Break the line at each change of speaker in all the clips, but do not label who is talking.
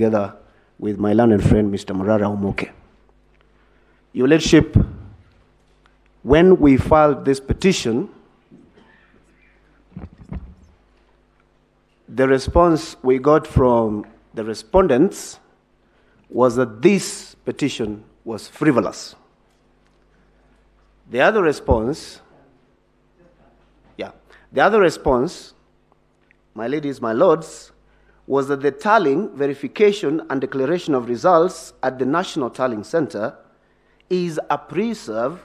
together with my learned friend, Mr. Murara Omoke. Your Lordship, when we filed this petition, the response we got from the respondents was that this petition was frivolous. The other response, my ladies, my lords, was that the tallying, verification, and declaration of results at the National Tallying Center is a preserve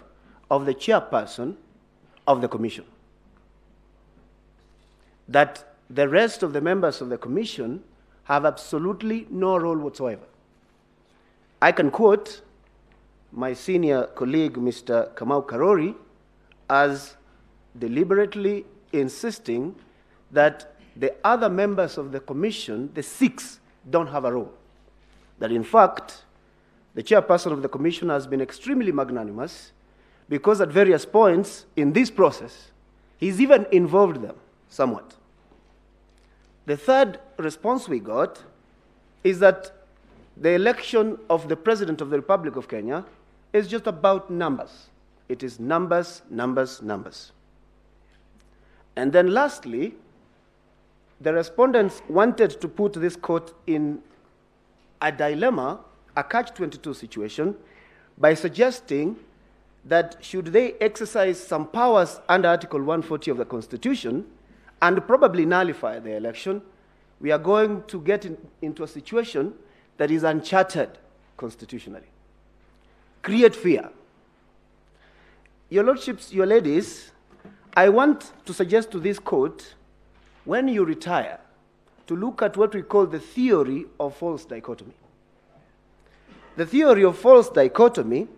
of the chairperson of the commission. That the rest of the members of the commission have absolutely no role whatsoever. I can quote my senior colleague, Mr. Kamau Karori, as deliberately insisting that the other members of the commission, the 6, don't have a role. That in fact, the chairperson of the commission has been extremely magnanimous because at various points in this process, he's even involved them somewhat. The third response we got is that the election of the President of the Republic of Kenya is just about numbers. It is numbers, numbers, numbers. And then lastly, the respondents wanted to put this court in a dilemma, a catch-22 situation, by suggesting that should they exercise some powers under Article 140 of the Constitution and probably nullify the election, we are going to get into a situation that is uncharted constitutionally. Create fear. Your Lordships, your ladies, I want to suggest to this court, when you retire, to look at what we call the theory of false dichotomy. The theory of false dichotomy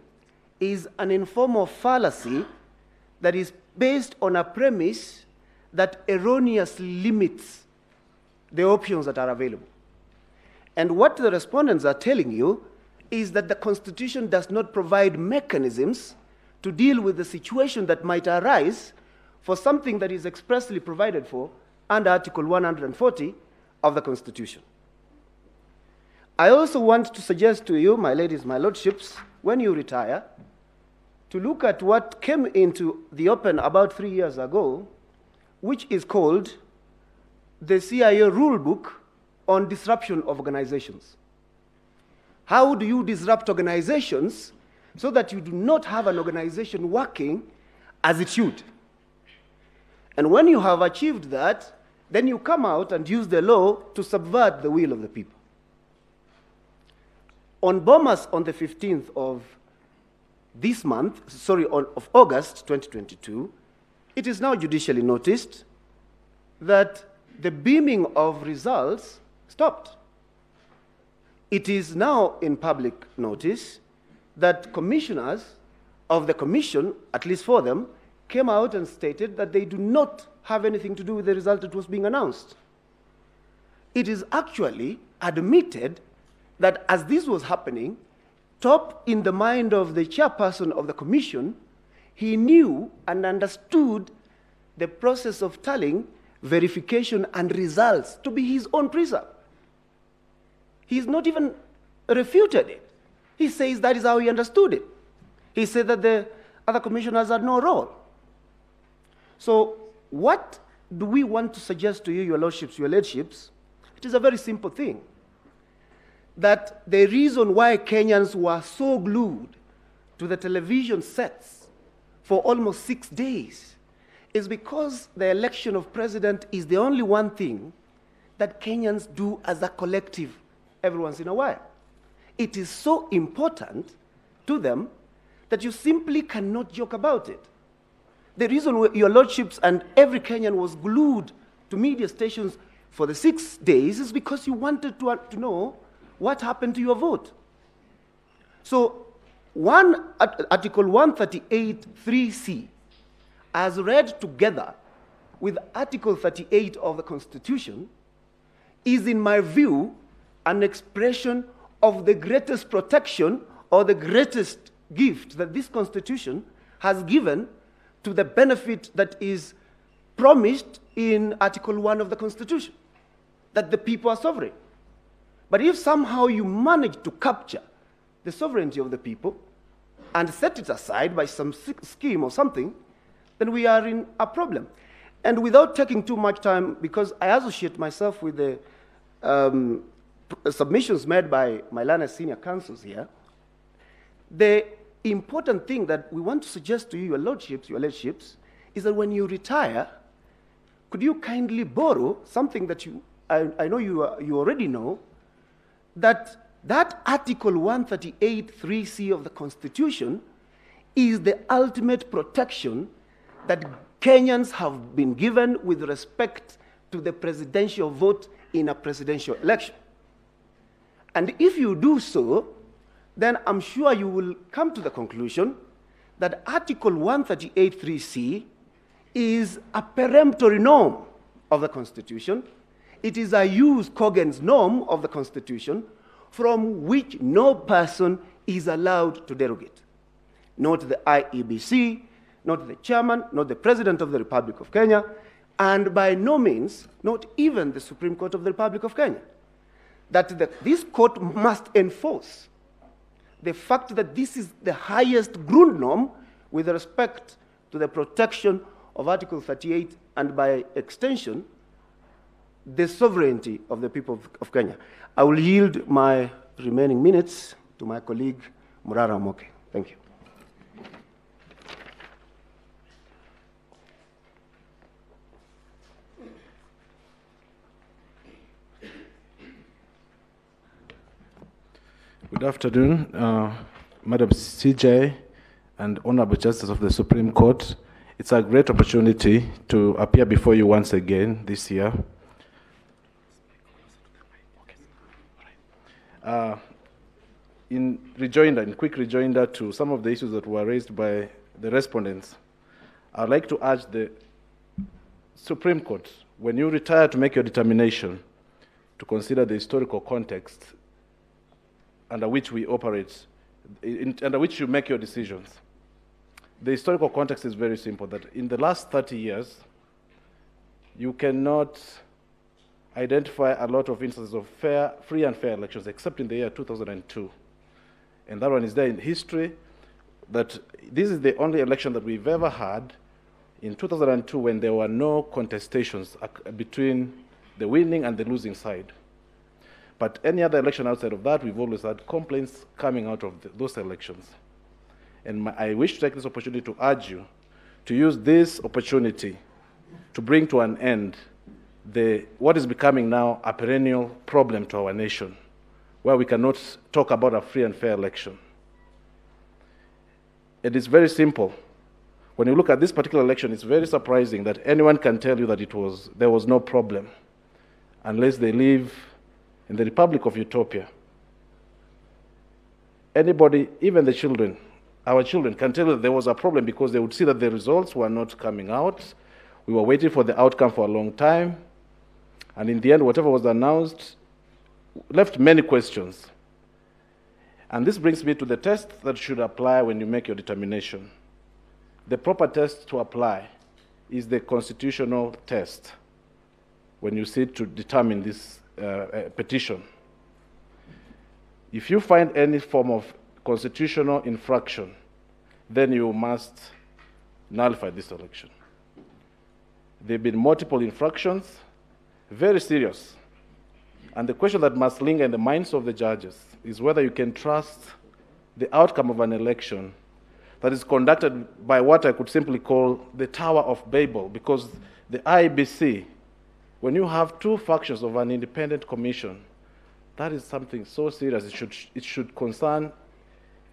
is an informal fallacy that is based on a premise that erroneously limits the options that are available. And what the respondents are telling you is that the Constitution does not provide mechanisms to deal with the situation that might arise for something that is expressly provided for under Article 140 of the Constitution. I also want to suggest to you, my ladies, my lordships, when you retire, to look at what came into the open about 3 years ago, which is called the CIA Rulebook on Disruption of Organizations. How do you disrupt organizations so that you do not have an organization working as it should? And when you have achieved that, then you come out and use the law to subvert the will of the people. On Bomas on the 15th of this month, of August 2022, it is now judicially noticed that the beaming of results stopped. It is now in public notice that commissioners of the commission, at least 4 of them, came out and stated that they do not have anything to do with the result that was being announced. It is actually admitted that as this was happening, top in the mind of the chairperson of the commission, he knew and understood the process of tallying, verification, and results to be his own preserve. He's not even refuted it. He says that is how he understood it. He said that the other commissioners had no role. So what do we want to suggest to you, your lordships, your ladyship? It is a very simple thing. That the reason why Kenyans were so glued to the television sets for almost 6 days is because the election of president is the only one thing that Kenyans do as a collective every once in a while. It is so important to them that you simply cannot joke about it. The reason your lordships and every Kenyan was glued to media stations for the 6 days is because you wanted to know what happened to your vote. So Article 138(3)(c), as read together with Article 38 of the Constitution, is, in my view, an expression of the greatest protection or the greatest gift that this Constitution has given to the benefit that is promised in Article 1 of the Constitution, that the people are sovereign. But if somehow you manage to capture the sovereignty of the people and set it aside by some scheme or something, then we are in a problem. And without taking too much time, because I associate myself with the submissions made by my learned senior counsels here, the important thing that we want to suggest to you, your lordships, is that when you retire, could you kindly borrow something that I know you already know, that Article 138(3)(c) of the Constitution is the ultimate protection that Kenyans have been given with respect to the presidential vote in a presidential election. And if you do so, then I'm sure you will come to the conclusion that Article 138(3)(c) is a peremptory norm of the Constitution. It is a jus cogens norm of the Constitution from which no person is allowed to derogate. Not the IEBC, not the chairman, not the President of the Republic of Kenya, and by no means, not even the Supreme Court of the Republic of Kenya. This court must enforce the fact that this is the highest Grundnorm with respect to the protection of Article 38 and by extension, the sovereignty of the people of Kenya. I will yield my remaining minutes to my colleague, Murara Moke. Thank you.
Good afternoon, Madam CJ and Honorable Justice of the Supreme Court. It's a great opportunity to appear before you once again this year. In quick rejoinder to some of the issues that were raised by the respondents, I'd like to urge the Supreme Court, when you retire to make your determination, to consider the historical context under which we operate, under which you make your decisions. The historical context is very simple, that in the last 30 years, you cannot identify a lot of instances of free and fair elections, except in the year 2002. And that one is there in history, that this is the only election that we've ever had in 2002 when there were no contestations between the winning and the losing side. But any other election outside of that, we've always had complaints coming out of those elections. And I wish to take this opportunity to urge you to use this opportunity to bring to an end what is becoming now a perennial problem to our nation, where we cannot talk about a free and fair election. It is very simple. When you look at this particular election, it's very surprising that anyone can tell you that there was no problem, unless they live in the Republic of Utopia. Anybody, even the children, our children, can tell you that there was a problem because they would see that the results were not coming out. We were waiting for the outcome for a long time. And in the end, whatever was announced left many questions. And this brings me to the test that should apply when you make your determination. The proper test to apply is the constitutional test when you seek to determine this petition. If you find any form of constitutional infraction, then you must nullify this election. There have been multiple infractions, very serious. And the question that must linger in the minds of the judges is whether you can trust the outcome of an election that is conducted by what I could simply call the Tower of Babel, because the IEBC, when you have two factions of an independent commission, that is something so serious. It should concern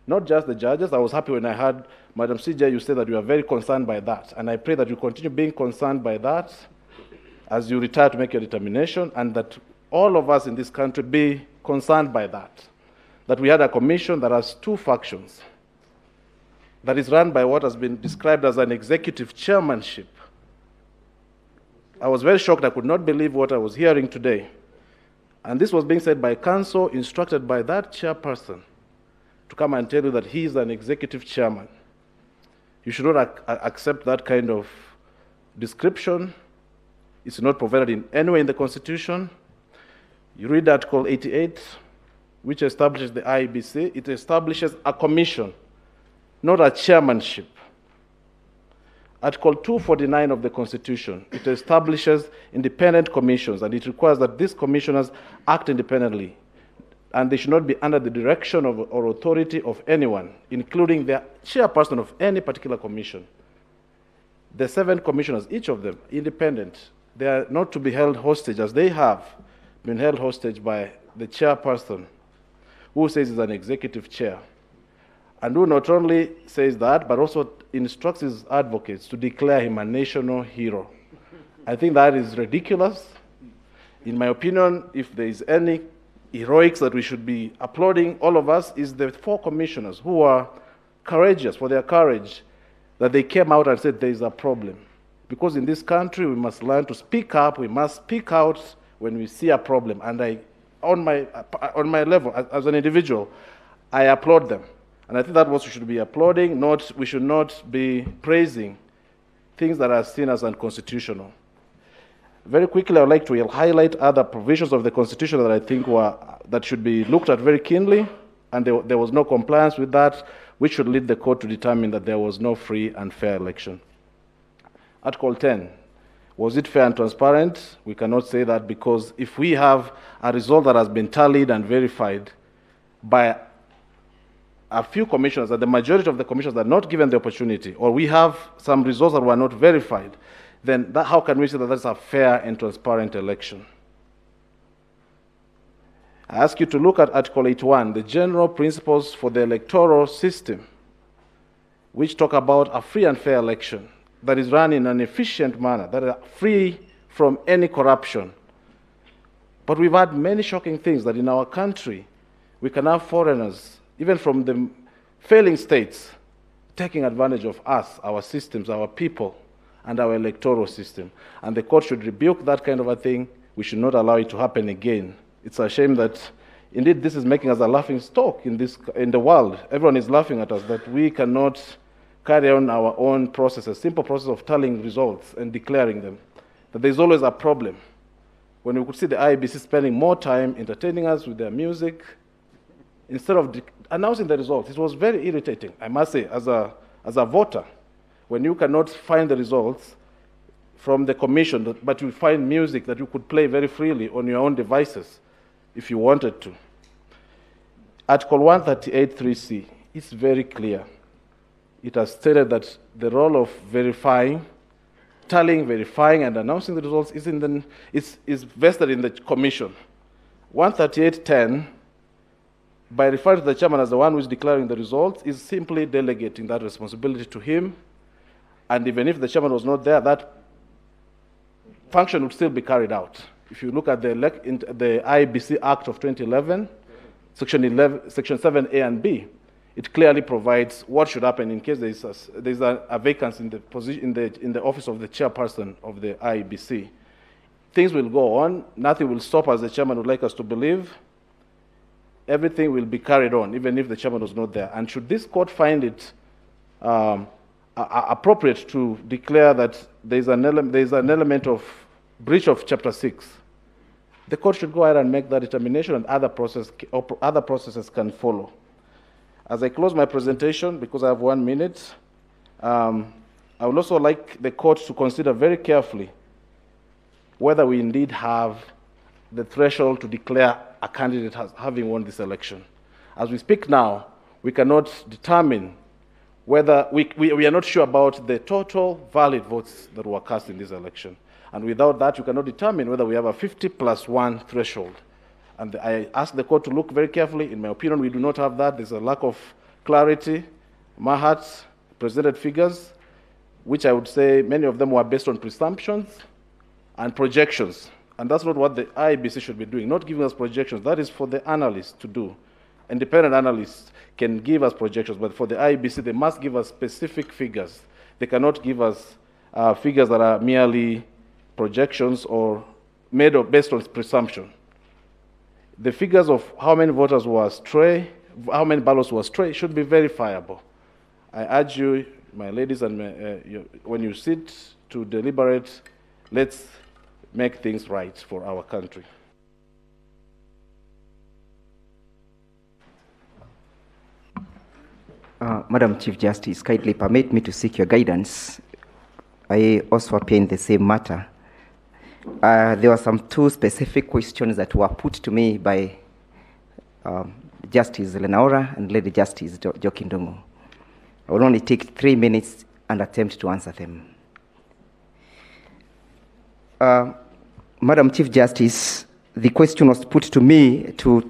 not just the judges. I was happy when I heard Madam CJ, you said that you are very concerned by that. And I pray that you continue being concerned by that as you retire to make your determination, and that all of us in this country be concerned by that. That we had a commission that has two factions, that is run by what has been described as an executive chairmanship. I was very shocked. I could not believe what I was hearing today. And this was being said by counsel, instructed by that chairperson to come and tell you that he is an executive chairman. You should not accept that kind of description. It's not provided in any way in the Constitution. You read Article 88, which establishes the IEBC. It establishes a commission, not a chairmanship. Article 249 of the Constitution, it establishes independent commissions, and it requires that these commissioners act independently, and they should not be under the direction of or authority of anyone, including the chairperson of any particular commission. The 7 commissioners, each of them independent, they are not to be held hostage, as they have been held hostage by the chairperson, who says he's an executive chair, and who not only says that, but also instructs his advocates to declare him a national hero. I think that is ridiculous. In my opinion, if there is any heroics that we should be applauding, all of us, is the 4 commissioners who are courageous for their courage, that they came out and said there is a problem. Because in this country, we must learn to speak up, we must speak out when we see a problem. And on my level, as an individual, I applaud them. And I think that's what we should be applauding, we should not be praising things that are seen as unconstitutional. Very quickly, I would like to highlight other provisions of the Constitution that I think that should be looked at very keenly, and there was no compliance with that, which should lead the court to determine that there was no free and fair election. Article 10, was it fair and transparent? We cannot say that, because if we have a result that has been tallied and verified by a few commissioners, that the majority of the commissioners are not given the opportunity, or we have some results that were not verified, then how can we say that that's a fair and transparent election? I ask you to look at Article 81, the general principles for the electoral system, which talk about a free and fair election that is run in an efficient manner, that are free from any corruption. But we've had many shocking things, that in our country, we can have foreigners, even from the failing states, taking advantage of us, our systems, our people, and our electoral system. And the court should rebuke that kind of a thing. We should not allow it to happen again. It's a shame that, indeed, this is making us a laughing stock in the world. Everyone is laughing at us, that we cannot carry on our own processes, simple process of tallying results and declaring them. That there's always a problem. When we could see the IEBC spending more time entertaining us with their music, instead of announcing the results. It was very irritating, I must say, as a voter, when you cannot find the results from the commission, but you find music that you could play very freely on your own devices if you wanted to. Article 138(3)(c), it's very clear. It has stated that the role of tallying, verifying, and announcing the results is vested in the commission. 138(10), by referring to the chairman as the one who is declaring the results, is simply delegating that responsibility to him. And even if the chairman was not there, that function would still be carried out. If you look at the IEBC Act of 2011, Section 7A and B, it clearly provides what should happen in case there's a vacancy in the office of the chairperson of the IEBC. Things will go on. Nothing will stop, as the chairman would like us to believe. Everything will be carried on, even if the chairman was not there. And should this court find it appropriate to declare that there's an element of breach of Chapter 6, the court should go ahead and make that determination, and other processes can follow. As I close my presentation, because I have 1 minute, I would also like the court to consider very carefully whether we indeed have the threshold to declare a candidate as having won this election. As we speak now, we cannot determine whether we are not sure about the total valid votes that were cast in this election. And without that, you cannot determine whether we have a 50+1 threshold. And I ask the court to look very carefully. In my opinion, we do not have that. There's a lack of clarity. Mahat presented figures, which I would say many of them were based on presumptions and projections. And that's not what the IEBC should be doing, not giving us projections. That is for the analysts to do. Independent analysts can give us projections, but for the IEBC, they must give us specific figures. They cannot give us figures that are merely projections or based on presumption. The figures of how many voters were astray, how many ballots were astray, should be verifiable. I urge you, my ladies, and when you sit to deliberate, let's make things right for our country.
Madam Chief Justice, kindly permit me to seek your guidance. I also appear in the same matter. There were some two specific questions that were put to me by Justice Lenaora and Lady Justice Jokindungu. I will only take 3 minutes and attempt to answer them. Madam Chief Justice, the question was put to me to